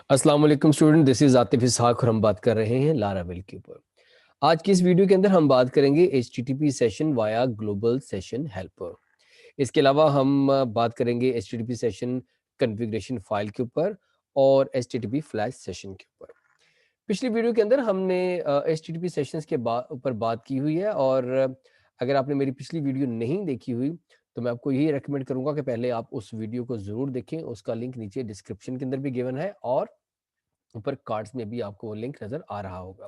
अस्सलाम वालेकुम student, this is Atif इसहाक और हम बात कर रहे हैं लारावेल के ऊपर। आज की इस वीडियो के अंदर हम बात करेंगे HTTP session via global session helper. इसके अलावा हम बात करेंगे HTTP सेशन कॉन्फ़िगरेशन फाइल के ऊपर और HTTP फ्लैश सेशन के ऊपर। पिछली वीडियो के अंदर हमने HTTP सेशंस के ऊपर बात की हुई है और अगर आपने मेरी पिछली वीडियो नहीं देखी हुई तो मैं आपको यही रेकमेंड करूंगा कि पहले आप उस वीडियो को ज़रूर देखें। उसका लिंक नीचे डिस्क्रिप्शन के अंदर भी गिवन है और ऊपर कार्ड्स में भी आपको वो लिंक नज़र आ रहा होगा,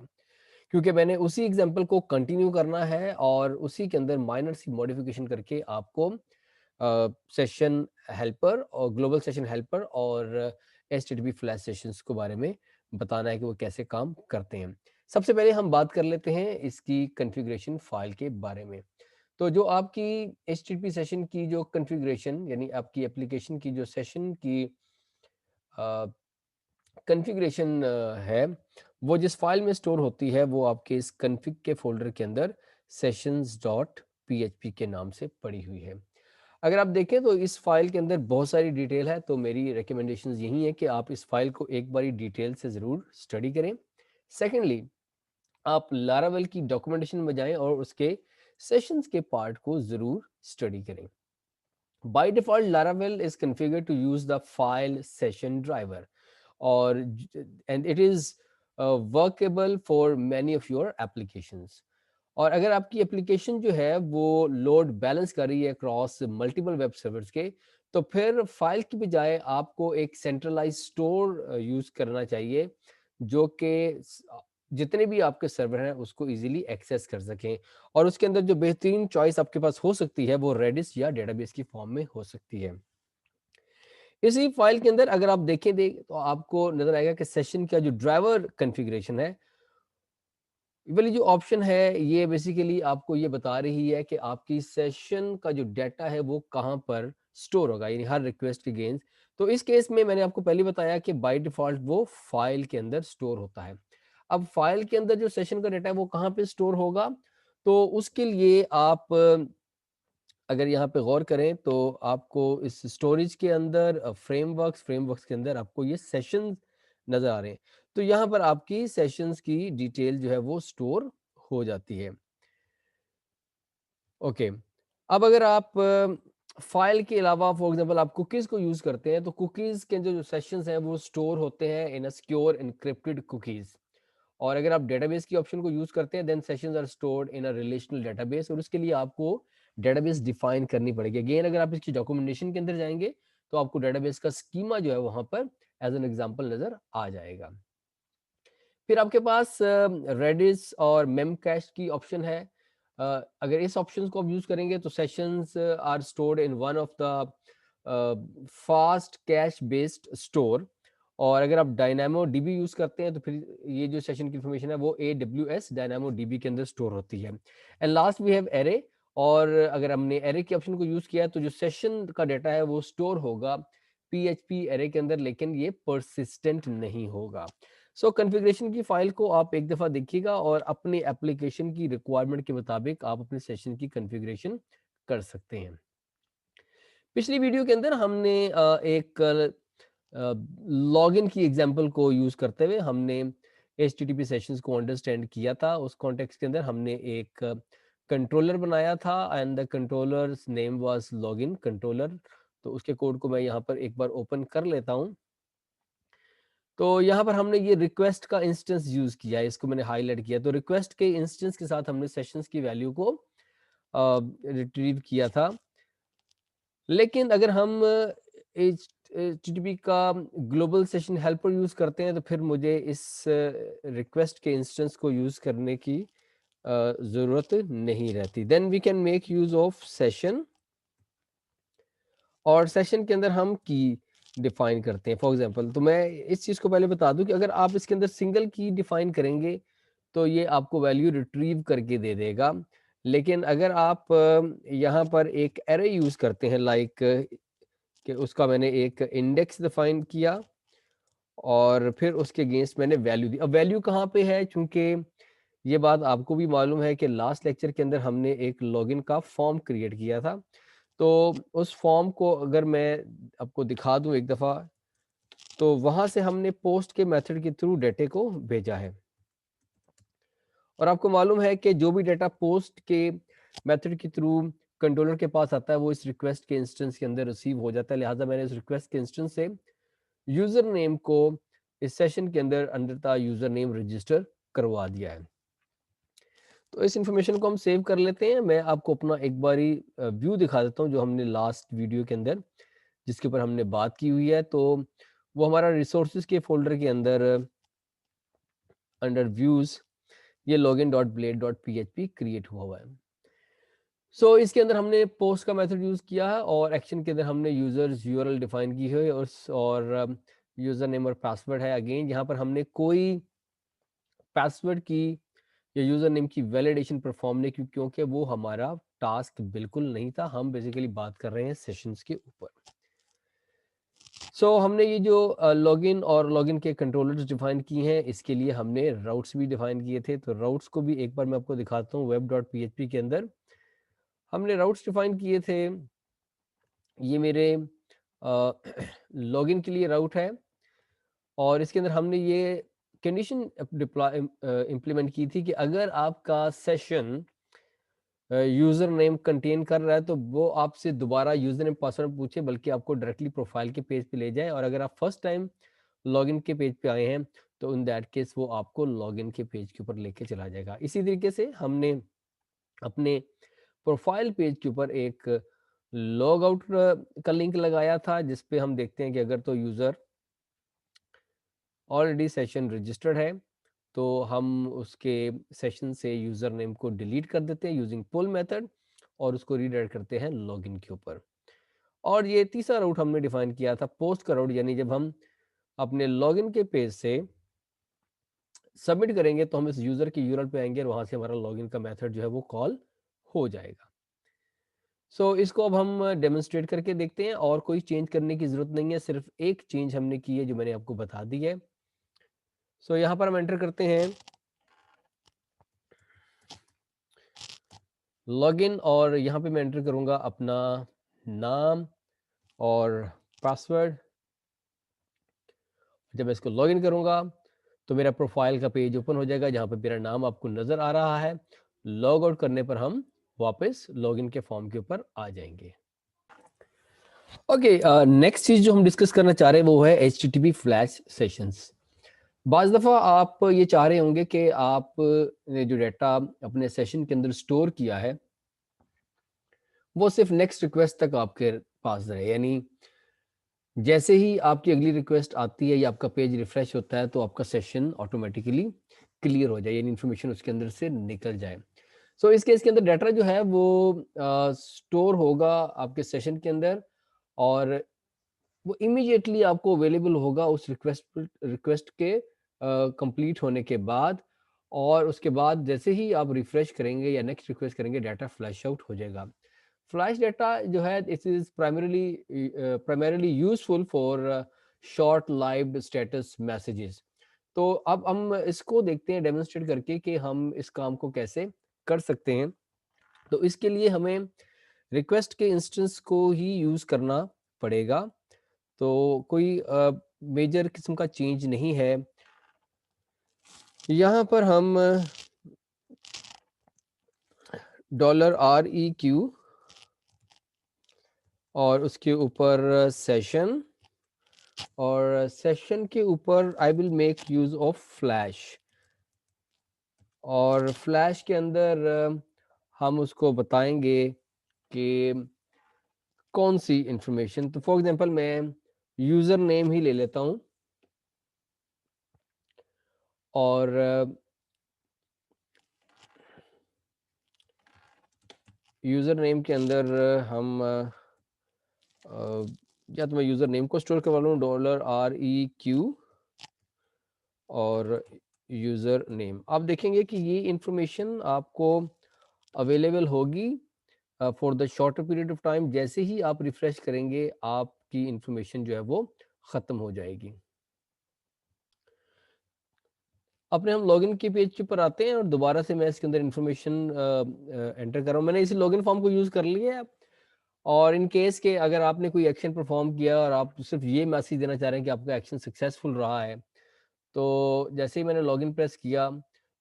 क्योंकि मैंने उसी एग्जांपल को कंटिन्यू करना है और उसी के अंदर माइनर सी मॉडिफिकेशन करके आपको सेशन हेल्पर और ग्लोबल सेशन हेल्पर और एचटीटीपी फ्लैश सेशंस के बारे में बताना है कि वो कैसे काम करते हैं। सबसे पहले हम बात कर लेते हैं इसकी कॉन्फ़िगरेशन फाइल के बारे में। तो जो आपकी एचटीटीपी सेशन की जो कॉन्फ़िगरेशन यानी आपकी एप्लीकेशन की जो सेशन की कॉन्फ़िगरेशन है, वो जिस फाइल में स्टोर होती है वो आपके इस कॉन्फ़िग के फ़ोल्डर के अंदर sessions.php के नाम से पड़ी हुई है। अगर आप देखें तो इस फाइल के अंदर बहुत सारी डिटेल है, तो मेरी रिकमेंडेशंस यही है कि आप इस फाइल को एक बारी डिटेल से ज़रूर स्टडी करें। सेकेंडली, आप लारावेल की डॉक्यूमेंटेशन में जाएँ और उसके सेशंस के पार्ट को ज़रूर स्टडी करें। By default, Laravel is configured to use the file session driver, or and it is workable for many of your applications. और अगर आपकी एप्लीकेशन जो है वो लोड बैलेंस कर रही है क्रॉस मल्टीपल वेब सर्वर्स के, तो फिर फाइल की बजाय आपको एक सेंट्रलाइज स्टोर यूज करना चाहिए जो कि जितने भी आपके सर्वर हैं उसको इजीली एक्सेस कर सकें। और उसके अंदर जो बेहतरीन चॉइस आपके पास हो सकती है वो रेडिस या डेटाबेस की फॉर्म में हो सकती है। इसी फाइल के अंदर अगर आप देखें तो आपको नजर आएगा कि सेशन का जो ड्राइवर कॉन्फ़िगरेशन है, ये वाली जो ऑप्शन है ये बेसिकली आपको ये बता रही है कि आपकी सेशन का जो डाटा है वो कहाँ पर स्टोर होगा, यानी हर रिक्वेस्ट के अगेंस्ट। तो इस केस में मैंने आपको पहले बताया कि बाय डिफॉल्ट वो फाइल के अंदर स्टोर होता है। अब फाइल के अंदर जो सेशन का डाटा है वो कहाँ पे स्टोर होगा, तो उसके लिए आप अगर यहाँ पे गौर करें तो आपको इस स्टोरेज के अंदर फ्रेमवर्क्स के अंदर आपको ये सेशंस नजर आ रहे हैं। तो यहाँ पर आपकी सेशंस की डिटेल जो है वो स्टोर हो जाती है। ओके, अब अगर आप फाइल के अलावा फॉर एग्जांपल आप कुकीज़ को यूज़ करते हैं, तो कुकीज़ के जो सेशंस हैं वो स्टोर होते हैं इन अ सिक्योर एन्क्रिप्टेड कुकीज़। और अगर आप डेटाबेस की ऑप्शन को यूज़ करते हैं then sessions are stored in a relational database, और उसके लिए आपको डेटाबेस डिफाइन करनी पड़ेगी। अगेन अगर आप इसकी डॉक्यूमेंटेशन के अंदर जाएंगे तो आपको डेटाबेस का स्कीमा जो है वहां पर एज एन एग्जांपल नजर आ जाएगा। फिर आपके पास रेडिस और मेमकैश की ऑप्शन है। अगर इस ऑप्शन को आप यूज करेंगे तो sessions are stored in one of the fast cache based store. और अगर आप डायनामो डीबी यूज करते हैं तो फिर ये जो सेशन की इंफॉर्मेशन है वो AWS डायनामो डीबी के अंदर स्टोर होती है। And last we have array. और अगर हमने एरे के ऑप्शन को यूज किया तो जो सेशन का डाटा है वो स्टोर होगा PHP एरे के अंदर, लेकिन ये परसिस्टेंट नहीं होगा। सो कॉन्फ़िगरेशन की फाइल को आप एक दफ़ा देखिएगा और अपने एप्लीकेशन की रिक्वायरमेंट के मुताबिक आप अपने सेशन की कॉन्फ़िगरेशन कर सकते हैं। पिछली वीडियो के अंदर हमने एक लॉगिन की एग्जांपल को यूज़ करते हुए हमने एचटीटीपी सेशंस को अंडरस्टैंड किया था। उस कॉन्टेक्स्ट के अंदर हमने एक कंट्रोलर बनाया था and the controllers name was login controller. तो उसके कोड को मैं यहाँ पर एक बार ओपन कर लेता हूँ। तो यहाँ पर हमने ये रिक्वेस्ट का इंस्टेंस यूज किया है, इसको मैंने हाईलाइट किया। तो रिक्वेस्ट के इंस्टेंस के साथ हमने सेशंस की वैल्यू को रिट्रीव किया था। लेकिन अगर हम HTTP का ग्लोबल सेशन हेल्पर यूज करते हैं तो फिर मुझे इस रिक्वेस्ट के इंस्टेंस को यूज करने की जरूरत नहीं रहती। Then we can make use of session, और सेशन के अंदर हम की डिफाइन करते हैं। फॉर एग्जांपल तो मैं इस चीज़ को पहले बता दूं कि अगर आप इसके अंदर सिंगल की डिफाइन करेंगे तो ये आपको वैल्यू रिट्रीव करके दे देगा। लेकिन अगर आप यहाँ पर एक एरे यूज करते हैं लाइक कि उसका मैंने एक इंडेक्स डिफाइन किया और फिर उसके अगेंस्ट मैंने वैल्यू दी। अब वैल्यू कहाँ पे है, चूंकि ये बात आपको भी मालूम है कि लास्ट लेक्चर के अंदर हमने एक लॉगिन का फॉर्म क्रिएट किया था। तो उस फॉर्म को अगर मैं आपको दिखा दूं एक दफ़ा, तो वहां से हमने पोस्ट के मेथड के थ्रू डेटे को भेजा है। और आपको मालूम है कि जो भी डेटा पोस्ट के मेथड के थ्रू कंट्रोलर के पास आता है वो इस रिक्वेस्ट के इंस्टेंस के अंदर रिसीव हो जाता है। लिहाजा मैंने इस रिक्वेस्ट के इंस्टेंस से यूजर नेम को इस सेशन के अंदर अंडर यूजर नेम रजिस्टर करवा दिया है। तो इस इंफॉर्मेशन को हम सेव कर लेते हैं। मैं आपको अपना एक बारी व्यू दिखा देता हूँ जो हमने लास्ट वीडियो के अंदर जिसके ऊपर हमने बात की हुई है। तो वो हमारा रिसोर्सेज के फोल्डर के अंदर अंडर व्यूज ये login.blade.php क्रिएट हुआ है। सो इसके अंदर हमने पोस्ट का मेथड यूज किया है और एक्शन के अंदर हमने यूजर्स यूआरएल डिफाइन की है और यूजर नेम और पासवर्ड है। अगेन यहाँ पर हमने कोई पासवर्ड की या यूजर नेम की वैलिडेशन परफॉर्म नहीं की क्योंकि वो हमारा टास्क बिल्कुल नहीं था। हम बेसिकली बात कर रहे हैं सेशंस के ऊपर। सो हमने ये जो लॉगिन और लॉगिन के कंट्रोलर्स डिफाइन किए हैं, इसके लिए हमने राउट्स भी डिफाइन किए थे। तो राउट्स को भी एक बार मैं आपको दिखाता हूँ। web.php के अंदर हमने राउट्स डिफाइन किए थे। ये मेरे लॉगिन के लिए राउट है और इसके अंदर हमने ये कंडीशन इम्प्लीमेंट की थी कि अगर आपका सेशन यूजर नेम कंटेन कर रहा है तो वो आपसे दोबारा यूजर नेम पासवर्ड पूछे बल्कि आपको डायरेक्टली प्रोफाइल के पेज पे ले जाए। और अगर आप फर्स्ट टाइम लॉगिन के पेज पे आए हैं तो इन दैट केस वो आपको लॉगिन के पेज के ऊपर लेके चला जाएगा। इसी तरीके से हमने अपने प्रोफाइल पेज के ऊपर एक लॉग आउट का लिंक लगाया था जिसपे हम देखते हैं कि अगर तो यूजर ऑलरेडी सेशन रजिस्टर्ड है तो हम उसके सेशन से यूजर नेम को डिलीट कर देते हैं यूजिंग पुल मेथड और उसको रीडायरेक्ट करते हैं लॉगिन के ऊपर। और ये तीसरा रूट हमने डिफाइन किया था पोस्ट का रूट, यानी जब हम अपने लॉगिन के पेज से सबमिट करेंगे तो हम इस यूजर की यूआरएल पे आएंगे और वहां से हमारा लॉगिन का मेथड जो है वो कॉल हो जाएगा। सो इसको अब हम डेमोन्स्ट्रेट करके देखते हैं और कोई चेंज करने की जरूरत नहीं है, सिर्फ एक चेंज हमने की है जो मैंने आपको बता दी है। सो यहाँ पर हम एंटर करते हैं लॉगिन और यहाँ पे मैं एंटर करूंगा अपना नाम और पासवर्ड। जब मैं इसको लॉगिन करूंगा तो मेरा प्रोफाइल का पेज ओपन हो जाएगा जहाँ पे मेरा नाम आपको नजर आ रहा है। लॉग आउट करने पर हम वापस लॉगिन के फॉर्म के ऊपर आ जाएंगे। ओके, नेक्स्ट चीज जो हम डिस्कस करना चाह रहे हैं वो है HTTP फ्लैश सेशंस। बाज दफ़ा आप ये चाह रहे होंगे कि आप ने जो डाटा अपने सेशन के अंदर स्टोर किया है वो सिर्फ नेक्स्ट रिक्वेस्ट तक आपके पास रहे, यानी जैसे ही आपकी अगली रिक्वेस्ट आती है या आपका पेज रिफ्रेश होता है तो आपका सेशन ऑटोमेटिकली क्लियर हो जाए, यानी इन्फॉर्मेशन उसके अंदर से निकल जाए। सो इस केस के अंदर डाटा जो है वो स्टोर होगा आपके सेशन के अंदर और वो इमीडिएटली आपको अवेलेबल होगा उस रिक्वेस्ट के कंप्लीट होने के बाद। और उसके बाद जैसे ही आप रिफ्रेश करेंगे या नेक्स्ट रिक्वेस्ट करेंगे डाटा फ्लैश आउट हो जाएगा। फ्लैश डाटा जो है it is primarily useful for short lived status messages. तो अब हम इसको देखते हैं डेमोन्स्ट्रेट करके कि हम इस काम को कैसे कर सकते हैं। तो इसके लिए हमें रिक्वेस्ट के इंस्टेंस को ही यूज करना पड़ेगा। तो कोई मेजर किस्म का चेंज नहीं है। यहाँ पर हम $REQ और उसके ऊपर सेशन और सेशन के ऊपर I will make use of flash और फ्लैश के अंदर हम उसको बताएंगे कि कौन सी इंफॉर्मेशन। तो फॉर एग्जांपल मैं यूजर नेम ही ले लेता हूं और यूजर नेम के अंदर हम या तो मैं यूजर नेम को स्टोर करवा लूँ $REQ और यूजर नेम। आप देखेंगे कि ये इंफॉर्मेशन आपको अवेलेबल होगी for the shorter period of time. जैसे ही आप रिफ्रेश करेंगे आपकी इंफॉर्मेशन जो है वो खत्म हो जाएगी। अपने हम लॉगिन के पेज के ऊपर आते हैं और दोबारा से मैं इसके अंदर इंफॉर्मेशन एंटर कर रहा हूँ। मैंने इसी लॉगिन फॉर्म को यूज कर लिया है और इन केस के अगर आपने कोई एक्शन परफॉर्म किया और आप सिर्फ ये मैसेज देना चाह रहे हैं कि आपका एक्शन सक्सेसफुल रहा है, तो जैसे ही मैंने लॉगिन प्रेस किया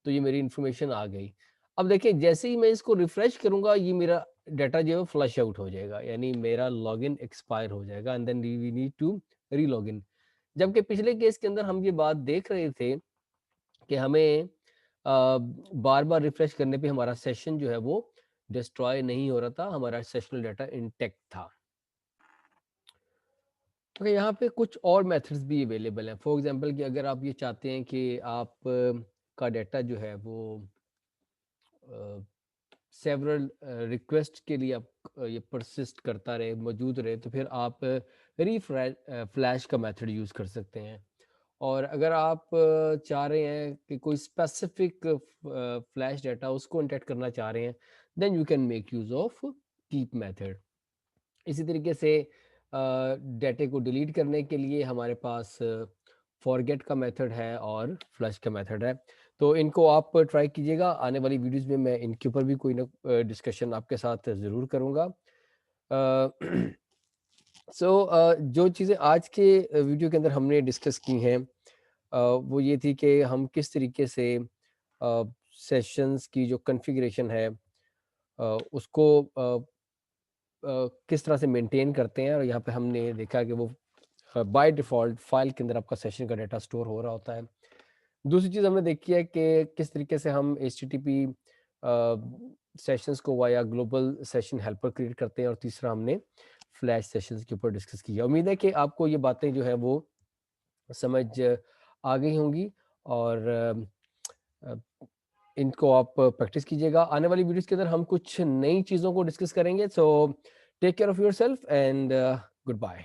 तो ये मेरी इन्फॉर्मेशन आ गई। अब देखिए जैसे ही मैं इसको रिफ्रेश करूँगा ये मेरा डाटा जो है वो फ्लश आउट हो जाएगा, यानी मेरा लॉगिन एक्सपायर हो जाएगा and then we need to relogin. जबकि पिछले केस के अंदर हम ये बात देख रहे थे कि हमें बार-बार रिफ्रेश करने पे हमारा सेशन जो है वो डिस्ट्रॉय नहीं हो रहा था, हमारा सेशनल डाटा इंटैक्ट था। तो यहाँ पे कुछ और मेथड्स भी अवेलेबल हैं। फॉर एग्ज़ाम्पल कि अगर आप ये चाहते हैं कि आप का डाटा जो है वो अ, सेवरल रिक्वेस्ट के लिए आप ये परसिस्ट करता रहे, मौजूद रहे, तो फिर आप फ्लैश का मेथड यूज़ कर सकते हैं। और अगर आप चाह रहे हैं कि कोई स्पेसिफिक फ्लैश डाटा उसको इंटेक्ट करना चाह रहे हैं, then you can make use of keep method. इसी तरीके से डाटे को डिलीट करने के लिए हमारे पास फॉरगेट का मेथड है और फ्लश का मेथड है। तो इनको आप ट्राई कीजिएगा। आने वाली वीडियोज़ में मैं इनके ऊपर भी कोई ना डिस्कशन आपके साथ ज़रूर करूँगा। अ, जो चीज़ें आज के वीडियो के अंदर हमने डिस्कस की हैं वो ये थी कि हम किस तरीके से सेशंस की जो कॉन्फ़िगरेशन है उसको किस तरह से मेंटेन करते हैं और यहाँ पे हमने देखा कि वो बाय डिफ़ॉल्ट फ़ाइल के अंदर आपका सेशन का डाटा स्टोर हो रहा होता है। दूसरी चीज़ हमने देखी है कि किस तरीके से हम एचटीटीपी सेशंस को via global session helper create करते हैं और तीसरा हमने फ्लैश सेशंस के ऊपर डिस्कस किया। उम्मीद है कि आपको ये बातें जो है वो समझ आ गई होंगी और अ, इनको आप प्रैक्टिस कीजिएगा। आने वाली वीडियोज़ के अंदर हम कुछ नई चीज़ों को डिस्कस करेंगे। So take care of yourself and good bye.